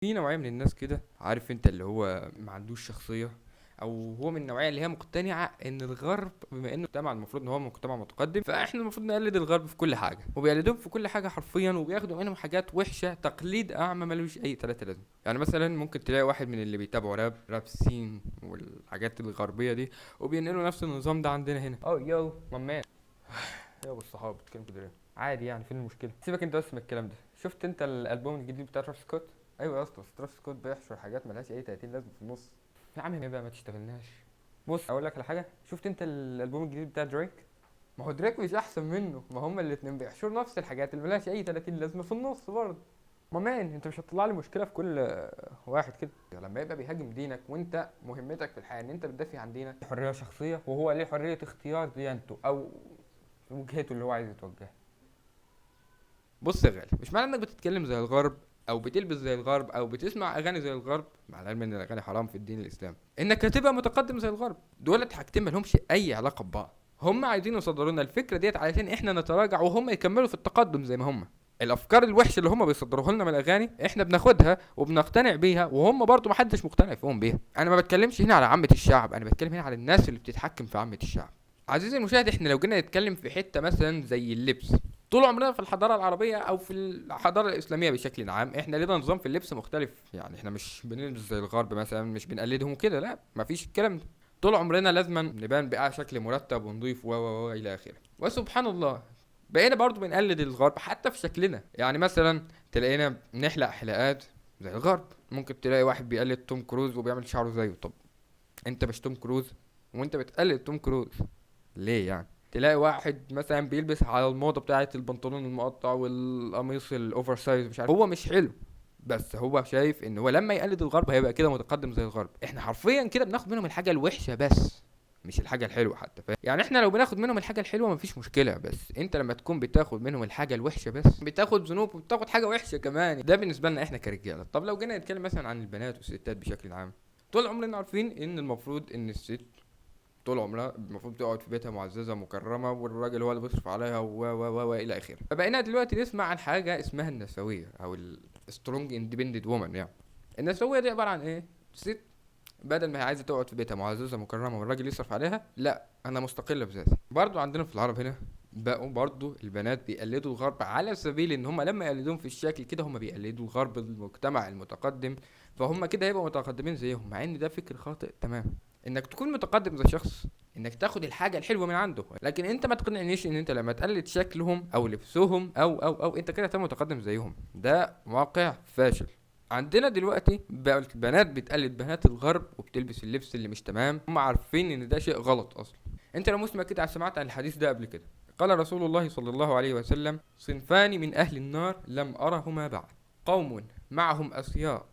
في نوعية من الناس كده، عارف انت اللي هو ما عندوش شخصية، او هو من النوعية اللي هي مقتنعة ان الغرب بما انه مجتمع المفروض ان هو مجتمع متقدم، فاحنا المفروض نقلد الغرب في كل حاجة، وبيقلدوهم في كل حاجة حرفيا، وبياخدوا منهم حاجات وحشة، تقليد اعمى ملوش اي تلاتة لازمة. يعني مثلا ممكن تلاقي واحد من اللي بيتابعوا راب سين والحاجات الغربية دي، وبينقلوا نفس النظام ده عندنا هنا. يو مامان، يا ابو الصحاب بتتكلم كده ليه؟ عادي يعني، فين المشكله؟ سيبك انت بس من الكلام ده. شفت انت الالبوم الجديد بتاع ترافيس سكوت؟ ايوه يا اسطى، بس ترافيس سكوت بيحشر حاجات ملهاش اي 30 لازمه في النص. يا عم ايه بقى، ما تشتغلناش. بص اقول لك على حاجه، شفت انت الالبوم الجديد بتاع دريك؟ ما هو دريك مش احسن منه، ما هما الاتنين بيحشروا نفس الحاجات اللي ملهاش اي 30 لازمه في النص برضه. مان انت مش هتطلع لي مشكله في كل واحد كده. لما يبقى بيهاجم دينك وانت مهمتك في الحياه ان انت بتدافع عن دينك، حريه شخصيه، وهو ليه حريه اختيار ديانته او وجهته اللي هو عايز يتوجهها. بص يا غالي، مش معنى انك بتتكلم زي الغرب او بتلبس زي الغرب او بتسمع اغاني زي الغرب، مع العلم ان الاغاني حرام في الدين الاسلامي، انك هتبقى متقدم زي الغرب. دولت حاجتين مالهمش اي علاقه ببعض. هم عايزين يصدروا لنا الفكره ديت علشان احنا نتراجع وهم يكملوا في التقدم زي ما هم. الافكار الوحشه اللي هم بيصدروها لنا من الاغاني احنا بناخدها وبنقتنع بيها، وهم برضو محدش مقتنع فيهم بيها. انا ما بتكلمش هنا على عامه الشعب، انا بتكلم هنا على الناس اللي بتتحكم في عامه الشعب. عزيزي المشاهد، احنا لو جينا نتكلم في حته مثلا زي اللبس، طول عمرنا في الحضاره العربيه او في الحضاره الاسلاميه بشكل عام احنا لنا نظام في اللبس مختلف. يعني احنا مش بنلبس زي الغرب مثلا، مش بنقلدهم كده، لا مفيش الكلام ده. طول عمرنا لازما نبان بقى شكل مرتب ونضيف و الى اخره. وسبحان الله، بقينا برضو بنقلد الغرب حتى في شكلنا. يعني مثلا تلاقينا نحلق حلقات زي الغرب. ممكن تلاقي واحد بيقلد توم كروز وبيعمل شعره زيه. طب انت مش توم كروز وانت بتقلد توم كروز ليه يعني؟ تلاقي واحد مثلا بيلبس على الموضه بتاعه البنطلون المقطع والقميص الاوفر سايز، مش عارف، هو مش حلو، بس هو شايف ان هو لما يقلد الغرب هيبقى كده متقدم زي الغرب. احنا حرفيا كده بناخد منهم الحاجه الوحشه بس، مش الحاجه الحلوه حتى، فاهم؟ يعني احنا لو بناخد منهم الحاجه الحلوه مفيش مشكله، بس انت لما تكون بتاخد منهم الحاجه الوحشه بس بتاخد ذنوب وبتاخد حاجه وحشه كمان. ده بالنسبه لنا احنا كرجاله. طب لو جينا نتكلم مثلا عن البنات والستات بشكل عام، طول عمرنا عارفين ان المفروض ان الست طول عمرها المفروض تقعد في بيتها معززه مكرمه، والراجل هو اللي بيصرف عليها و الى اخره. فبقينا دلوقتي نسمع عن حاجه اسمها النسويه او السترونج اندبندنت وومن. يعني النسويه دي عباره عن ايه؟ ست بدل ما هي عايزه تقعد في بيتها معززه مكرمه والراجل يصرف عليها، لا انا مستقله بذاتي. برضو عندنا في العرب هنا بقوا برضو البنات بيقلدوا الغرب، على سبيل ان هم لما يقلدوهم في الشكل كده هم بيقلدوا الغرب المجتمع المتقدم، فهم كده هيبقوا متقدمين زيهم، مع ان ده فكر خاطئ تمام. انك تكون متقدم زي شخص انك تاخد الحاجه الحلوه من عنده، لكن انت ما تقنعنيش ان انت لما تقلد شكلهم او لبسهم او انت كده تبقى متقدم زيهم. ده واقع فاشل. عندنا دلوقتي بقى البنات بتقلد بنات الغرب وبتلبس اللبس اللي مش تمام، هم عارفين ان ده شيء غلط اصلا. انت لو مسلم كده سمعت عن الحديث ده قبل كده. قال رسول الله صلى الله عليه وسلم: صنفان من اهل النار لم ارهما بعد، قوم معهم اسياط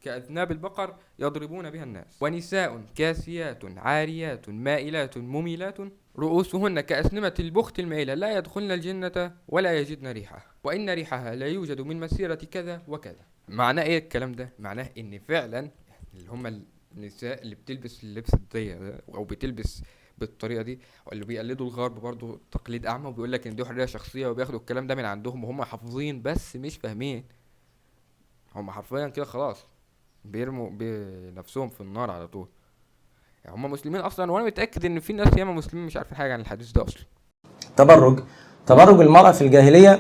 كأذناب البقر يضربون بها الناس، ونساء كاسيات عاريات مائلات مميلات رؤوسهن كأسنمة البخت المائلة لا يدخلن الجنة ولا يجدن ريحها، وإن ريحها لا يوجد من مسيرة كذا وكذا. معناه ايه الكلام ده؟ معناه ان فعلا اللي هم النساء اللي بتلبس اللبس الضيق ده او بتلبس بالطريقه دي، واللي بيقلدوا الغرب برضو تقليد اعمى، وبيقول لك ان دي حريه شخصيه، وبياخدوا الكلام ده من عندهم وهم حافظين بس مش فاهمين. هم حرفيا كده خلاص بيرموا بنفسهم في النار على طول. يعني هم مسلمين اصلا، وانا متاكد ان في ناس ياما مسلمين مش عارفين حاجه عن الحديث ده اصلا. تبرج تبرج المرأة في الجاهلية.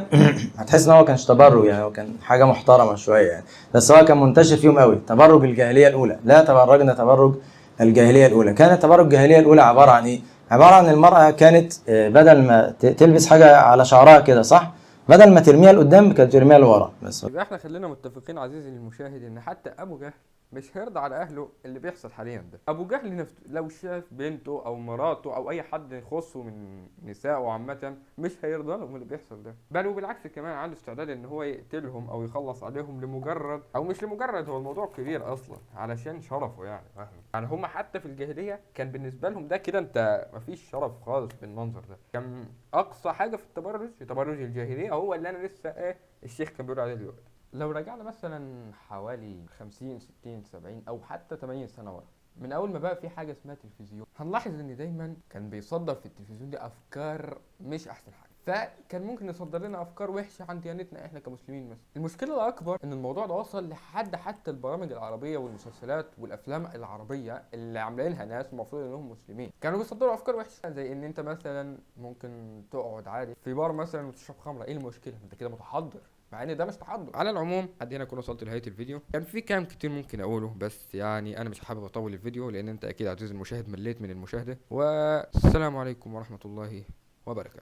هتحس ان هو كانش تبرج، يعني هو كان حاجة محترمة شوية يعني، بس هو كان منتشر فيهم قوي. تبرج الجاهلية الأولى، لا تبرجنا تبرج الجاهلية الأولى. كانت تبرج الجاهلية الأولى عبارة عن إيه؟ عبارة عن المرأة كانت بدل ما تلبس حاجة على شعرها كده، صح؟ بدل ما ترميها لقدام كانت ترميها لورا بس. يبقى احنا خلينا متفقين عزيزي المشاهد ان حتى ابو جهل مش هيرضى على اهله اللي بيحصل حاليا ده. ابو جهل نفسه لو شاف بنته او مراته او اي حد يخصه من نسائه عامه مش هيرضى لهم اللي بيحصل ده، بل وبالعكس كمان عنده استعداد ان هو يقتلهم او يخلص عليهم لمجرد او مش لمجرد، هو الموضوع كبير اصلا علشان شرفه. يعني فاهم؟ يعني هم حتى في الجاهليه كان بالنسبه لهم ده كده انت مفيش شرف خالص بالمنظر ده. كان اقصى حاجه في التبرج، في تبرج الجاهليه، هو اللي انا لسه الشيخ كان بيقول عليه دلوقتي. لو رجعنا مثلا حوالي 50 60 70 او حتى 80 سنه ورا، من اول ما بقى في حاجه اسمها تلفزيون، هنلاحظ ان دايما كان بيصدر في التلفزيون دي افكار مش احسن حاجه. فكان ممكن يصدر لنا افكار وحشه عن ديانتنا احنا كمسلمين مثلا. المشكله الاكبر ان الموضوع ده وصل لحد حتى البرامج العربيه والمسلسلات والافلام العربيه اللي عاملينها ناس المفروض انهم مسلمين كانوا بيصدروا افكار وحشه، زي ان انت مثلا ممكن تقعد عادي في بار مثلا وتشرب خمره، ايه المشكله؟ انت كده متحضر، مع ان ده مش تحضر. على العموم قد هنا اكون وصلت لنهايه الفيديو. كان في كلام كتير ممكن اقوله، بس يعني انا مش حابب اطول الفيديو لان انت اكيد عزيزي المشاهد مليت من المشاهده. والسلام عليكم ورحمه الله وبركاته.